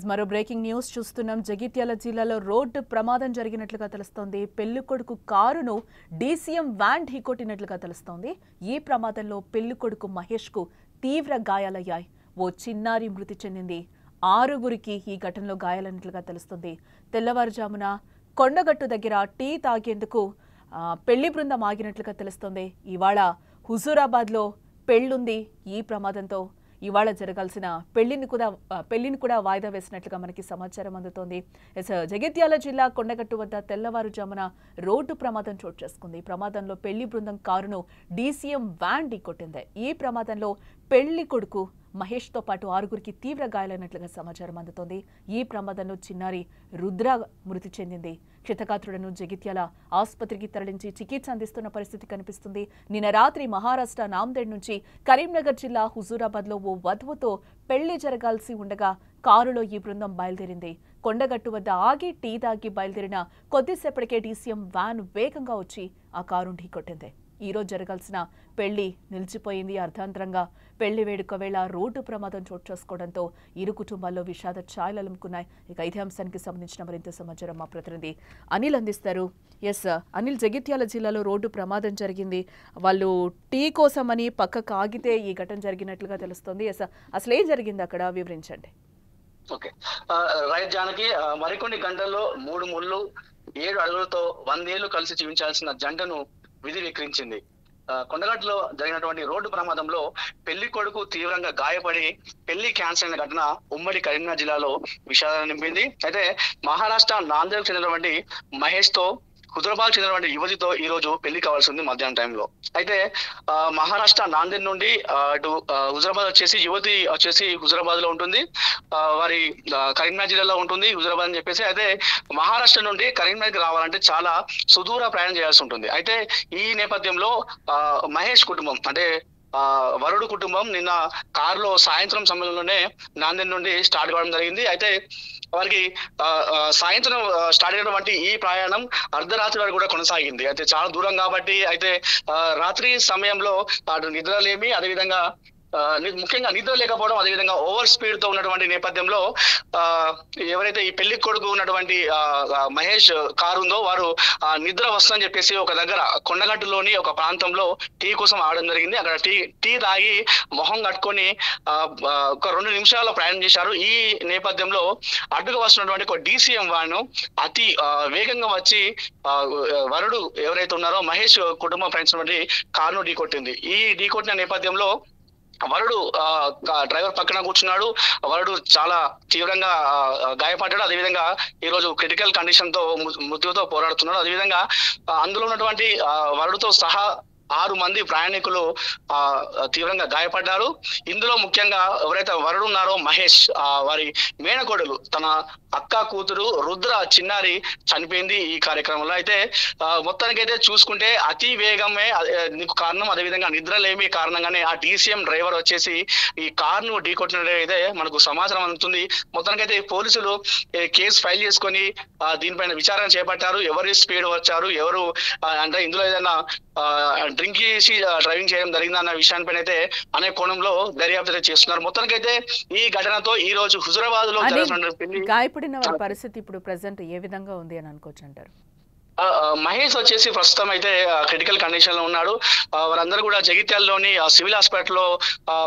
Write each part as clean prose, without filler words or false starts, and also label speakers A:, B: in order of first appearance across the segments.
A: మరో breaking news చూస్తున్నాం. జగిత్యాల జిల్లాలో రోడ్డు ప్రమాదం జరిగినట్లుగా తెలుస్తోంది. పెళ్లికొడుకు కారును డీసీఎం వ్యాన్ ఢీకొట్టినట్లుగా తెలుస్తోంది. ఈ ప్రమాదంలో పెళ్లికొడుకు మహేష్ కు తీవ్ర గాయాలయ్యాయి. ఓ చిన్నారి మృతి చెందింది. 6గురికి ఈ ఘటనలో గాయాలైనట్లుగా తెలుస్తోంది. తెల్లవారుజామున కొండగట్టు దగ్గర టీ తాగేందుకు పెళ్లి బృందం ఆగినట్లుగా తెలుస్తోంది. ఇవాళ హుజూరాబాద్లో పెళ్లుంది. ఈ ప్రమాదంతో ఇవాళ జరగాల్సిన పెళ్లిని కూడా వాయిదా వేసినట్లుగా మనకి సమాచారం అందుతోంది. జగిత్యాల జిల్లా కొండగట్టు వద్ద తెల్లవారుజామున రోడ్డు ప్రమాదం చోటు చేసుకుంది. ప్రమాదంలో పెళ్లి బృందం కారును డీసీఎం వ్యాన్ ఢీకొట్టింది. ఈ ప్రమాదంలో పెళ్లి కొడుకు మహేష్ తో పాటు 6గురికి తీవ్ర గాయాలైనట్లుగా సమాచారం అందుతోంది. ఈ ప్రమాదంలో చిన్నారి రుద్ర మృతి చెందింది. క్షతగాత్రులను జగిత్యాల ఆసుపత్రికి తరలించి చికిత్స అందిస్తున్న పరిస్థితి కనిపిస్తుంది. నిన్న రాత్రి మహారాష్ట్ర నాందేడ్ నుంచి కరీంనగర్ జిల్లా హుజూరాబాద్ లో ఓ వధువుతో పెళ్లి జరగాల్సి ఉండగా కారులో ఈ బృందం బయలుదేరింది. కొండగట్టు వద్ద ఆగి టీ తాగి బయలుదేరిన కొద్దిసేపటికే డీసీఎం వ్యాన్ వేగంగా వచ్చి ఆ కారును ఢీకొట్టింది. ఈ రోజు జరగాల్సిన పెళ్లి నిలిచిపోయింది. అర్ధాంతరంగా పెళ్లి వేడుక వేళ రోడ్డు ప్రమాదం చోటు చేసుకోవడంతో ఇరు కుటుంబాల్లో విషాద ఛాయలు అలుముకున్నాయి. ఇక ఇదే అంశానికి సంబంధించిన మరింత సమాచారం మా ప్రతినిధి అనిల్ అందిస్తారు. అనిల్, జగిత్యాల జిల్లాలో రోడ్డు ప్రమాదం జరిగింది. వాళ్ళు టీ కోసమని పక్కకు ఆగితే ఈ ఘటన జరిగినట్లుగా తెలుస్తోంది. అసలు ఏం జరిగింది అక్కడ, వివరించండి.
B: Okay, right Janaki. మరికొన్ని గంటల్లో 3 ముళ్ళు 7 అడుగులతో 100 ఏళ్లు కలిసి జీవించాల్సిన జంటను విధి విక్రించింది. కొండగట్టులో జరిగినటువంటి రోడ్డు ప్రమాదంలో పెళ్లి కొడుకు తీవ్రంగా గాయపడి పెళ్లి క్యాన్సర్ అయిన ఘటన ఉమ్మడి కరీంనగర్ జిల్లాలో విషాదాన్ని నింపింది. అయితే మహారాష్ట్ర నాందేడ్కు చెందినటువంటి మహేష్ తో హుజూరాబాద్ చెందినటువంటి యువతితో ఈ రోజు పెళ్లి కావాల్సి ఉంది మధ్యాహ్నం టైంలో. అయితే మహారాష్ట్ర నాందేడ్ నుండి అటు హుజూరాబాద్ వచ్చేసి యువతి వచ్చేసి హుజూరాబాద్ లో ఉంటుంది, వారి కరీంనగర్ జిల్లాలో ఉంటుంది హుజూరాబాద్ అని చెప్పేసి. అయితే మహారాష్ట్ర నుండి కరీంనగర్కి రావాలంటే చాలా సుదూర ప్రయాణం చేయాల్సి ఉంటుంది. అయితే ఈ నేపథ్యంలో మహేష్ కుటుంబం అంటే వరుడు కుటుంబం నిన్న కారులో సాయంత్రం సమయంలోనే నాందేడ్ నుండి స్టార్ట్ కావడం జరిగింది. అయితే వారికి సాయంత్రం స్టార్ట్ అయినటువంటి ఈ ప్రయాణం అర్ధరాత్రి వరకు కూడా కొనసాగింది. అయితే చాలా దూరం కాబట్టి అయితే రాత్రి సమయంలో అటు నిద్రలేమి, అదేవిధంగా ముఖ్యంగా నిద్ర లేకపోవడం, అదేవిధంగా ఓవర్ స్పీడ్ తో ఉన్నటువంటి నేపథ్యంలో ఎవరైతే ఈ పెళ్లి కొడుకు ఉన్నటువంటి మహేష్ కారు ఉందో వారు నిద్ర వస్తుందని చెప్పేసి ఒక దగ్గర కొండగట్టులోని ఒక ప్రాంతంలో టీ కోసం ఆడడం జరిగింది. అక్కడ టీ తాగి మొహం కట్టుకొని ఒక 2 నిమిషాల్లో ప్రయాణం చేశారు. ఈ నేపథ్యంలో అడ్డుగా వస్తున్నటువంటి ఒక డీసీఎం వ్యాన్ అతి వేగంగా వచ్చి వరుడు ఎవరైతే ఉన్నారో మహేష్ కుటుంబం ఫ్రెండ్స్ నుండి కారును ఢీకొట్టింది. ఈ ఢీకొట్టిన నేపథ్యంలో వరుడు డ్రైవర్ పక్కన కూర్చున్నాడు. వరుడు చాలా తీవ్రంగా గాయపడ్డాడు. అదేవిధంగా ఈ రోజు క్రిటికల్ కండిషన్ తో మృత్యుతో పోరాడుతున్నాడు. అదేవిధంగా అందులో ఉన్నటువంటి వరుడుతో సహా 6 మంది ప్రయాణికులు తీవ్రంగా గాయపడ్డారు. ఇందులో ముఖ్యంగా ఎవరైతే వరుడు ఉన్నారో మహేష్, వారి మేనకోడలు తన అక్క కూతురు రుద్ర చిన్నారి చనిపోయింది ఈ కార్యక్రమంలో. అయితే మొత్తానికైతే చూసుకుంటే అతి వేగమే నీకు కారణం, అదేవిధంగా నిద్రలేమి కారణంగానే ఆ డీసీఎం డ్రైవర్ వచ్చేసి ఈ కారును ఢీకొట్టినట్టయితే మనకు సమాచారం అందుతుంది. మొత్తానికైతే పోలీసులు కేసు ఫైల్ చేసుకొని దీనిపైన విచారణ చేపట్టారు. ఎవరు స్పీడ్ వచ్చారు, ఎవరు అంటే ఇందులో ఏదైనా డ్రింక్ చేసి డ్రైవింగ్ చేయడం జరిగిందన్న విషయానిపైన అయితే అనే కోణంలో దర్యాప్తు చేస్తున్నారు. మొత్తానికైతే ఈ ఘటనతో ఈ రోజు హుజూరాబాద్ లో
A: గాయపడిన వారి పరిస్థితి ఇప్పుడు ప్రెసెంట్ ఏ విధంగా ఉంది అని అనుకోవచ్చు అంటారు?
B: మహేష్ వచ్చేసి ప్రస్తుతం అయితే క్రిటికల్ కండిషన్ లో ఉన్నాడు. వారందరూ కూడా జగిత్యాలలోని సివిల్ హాస్పిటల్లో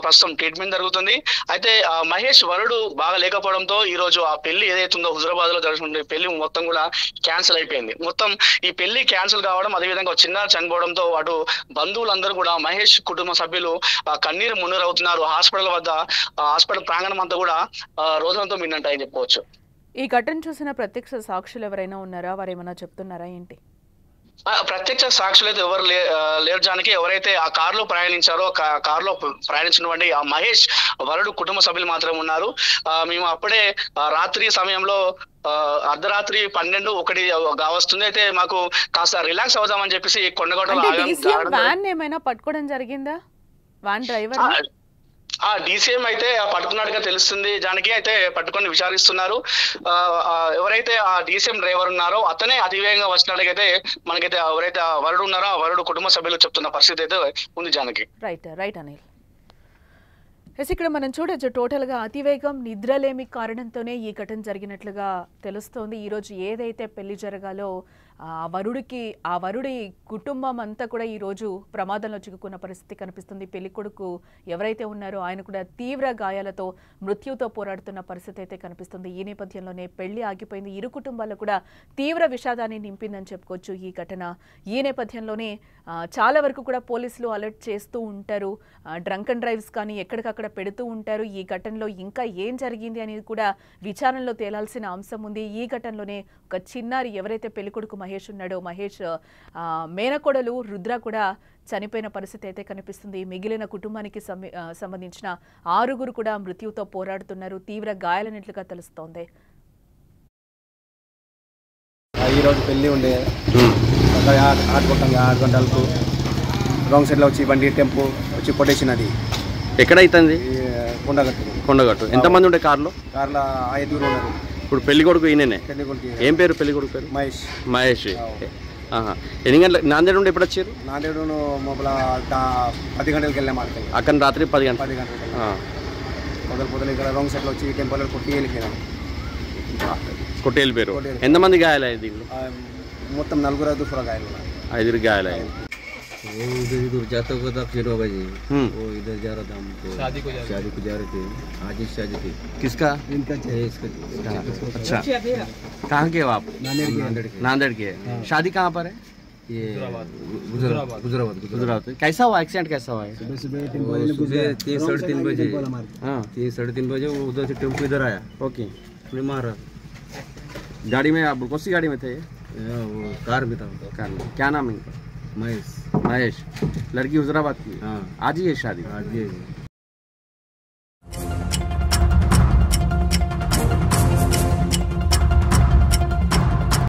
B: ప్రస్తుతం ట్రీట్మెంట్ జరుగుతుంది. అయితే మహేష్ వరుడు బాగా లేకపోవడంతో ఈ రోజు ఆ పెళ్లి ఏదైతుందో హుజూరాబాద్ లో జరుగుతుంది పెళ్లి మొత్తం కూడా క్యాన్సిల్ అయిపోయింది. మొత్తం ఈ పెళ్లి క్యాన్సిల్ కావడం, అదేవిధంగా చిన్న చనిపోవడంతో అటు బంధువులందరూ కూడా మహేష్ కుటుంబ సభ్యులు కన్నీరు మున్నీరవుతున్నారు. హాస్పిటల్ ప్రాంగణం అంతా కూడా రోజులతో మిన్నంటాయని చెప్పవచ్చు.
A: ఈ ఘటన చూసిన ప్రత్యక్ష సాక్షులు ఎవరైనా ఉన్నారా? వారు ఏమైనా చెప్తున్నారా ఏంటి?
B: ప్రత్యక్ష సాక్షులు అయితే ఎవరు లేరు జానకి. ఎవరైతే ఆ కారులో ప్రయాణించారో కారులో ప్రయాణించినటువంటి ఆ మహేష్ వరుడు కుటుంబ సభ్యులు మాత్రమే ఉన్నారు. మేము అప్పుడే రాత్రి సమయంలో అర్ధరాత్రి 12-1 కావస్తుంది. అయితే మాకు కాస్త రిలాక్స్ అవుదామని చెప్పేసి
A: కొండగొట్ట ఏమైనా పట్టుకోవడం జరిగిందా? వ్యాన్ డ్రైవర్
B: డీసీఎం అయితే పట్టుకున్నట్టుగా తెలుస్తుంది జానకి. అయితే పట్టుకొని విచారిస్తున్నారు. ఎవరైతే ఆ డీసీఎం డ్రైవర్ ఉన్నారో అతనే అతివేగంగా వచ్చినట్టుగైతే మనకైతే ఎవరైతే వరుడు ఉన్నారో ఆ వరుడు కుటుంబ సభ్యులు చెప్తున్న పరిస్థితి అయితే ఉంది జానకి.
A: రైట్ అనిల్. ఇక్కడ మనం చూడొచ్చు టోటల్గా అతివేగం నిద్రలేమి కారణంతోనే ఈ ఘటన జరిగినట్లుగా తెలుస్తోంది. ఈరోజు ఏదైతే పెళ్లి జరగాలో ఆ వరుడి కుటుంబం అంతా కూడా ఈరోజు ప్రమాదంలో చిక్కుకున్న పరిస్థితి కనిపిస్తుంది. పెళ్లి కొడుకు ఎవరైతే ఉన్నారో ఆయన కూడా తీవ్ర గాయాలతో మృత్యుతో పోరాడుతున్న పరిస్థితి అయితే కనిపిస్తుంది. ఈ నేపథ్యంలోనే పెళ్లి ఆగిపోయింది. ఇరు కుటుంబాల్లో కూడా తీవ్ర విషాదాన్ని నింపిందని చెప్పుకోవచ్చు ఈ ఘటన. ఈ నేపథ్యంలోనే చాలా వరకు కూడా పోలీసులు అలర్ట్ చేస్తూ ఉంటారు. డ్రంక్ అండ్ డ్రైవ్స్ కానీ ఎక్కడికక్కడ పెడుతూ ఉంటారు. ఈ ఘటనలో ఇంకా ఏం జరిగింది అనేది కూడా విచారణలో తేలాల్సిన అంశం ఉంది. ఈ ఘటనలోనే ఒక చిన్నారి ఎవరైతే పెళ్లికొడుకు మహేష్ ఉన్నాడో మహేష్ మేనకోడలు రుద్ర కూడా చనిపోయిన పరిస్థితి అయితే కనిపిస్తుంది. మిగిలిన కుటుంబానికి సంబంధించిన 6 కూడా మృత్యుతో పోరాడుతున్నారు. తీవ్ర గాయాలైనట్లుగా తెలుస్తోంది.
C: ఈరోజు పెళ్లి ఉండే 8 గంటలకు రాంగ్ సైడ్లో వచ్చి బండి టెంపో వచ్చి కొట్టేసినది.
D: ఎక్కడైతుంది?
C: కొండగట్టు.
D: ఎంతమంది ఉండే కార్లో
C: 5 ఉన్నారు.
D: ఇప్పుడు పెళ్లి కొడుకు ఈయననే.
C: పెళ్లికొడుకు
D: ఏం పేరు పెళ్లి కొడుకు పేరు?
C: మహేష్.
D: ఎన్ని గంటలకు నాందేడ్ నుండి ఎప్పుడు వచ్చారు?
C: నాందేడు మొబైల్ 10 గంటలకు వెళ్ళాము.
D: అక్కడ రాత్రి 10 గంటలకు
C: పొదలు ఇక్కడ రాంగ్ సైడ్లో వచ్చి టెంపోలో కొట్టి వెళ్ళిపోయినాము.
D: కొట్టి వెళ్ళిపోయారు. ఎంతమంది గాయాలయ్యాయి దీంట్లో?
C: మొత్తం 4 గాయాలు.
D: 5 గాయాలయ్యాయి.
E: वो इधर जाता हुआ था 9 बजे। वो इधर जा रहा था हमको शादी को जा रहे थे। आज ही शादी थी।
D: किसका?
E: इनका इसका।
D: अच्छा, कहाँ के हो आप? नांदेड़ के। शादी कहाँ पर है?
E: ये गुजरात।
D: कैसा हुआ एक्सीडेंट? कैसा हुआ?
E: सुबह 3-3:30 बजे। 3-3:30 बजे वो उधर से टेम्पो इधर आया।
D: ओके,
E: मारा
D: गाड़ी में? आप कौन सी गाड़ी में थे?
E: वो कार में था।
D: कार में। क्या नाम है इनका?
E: महेश।
D: लड़की हुजराबाद की।
E: हाँ,
D: आज ही है शादी?
E: आज ही है।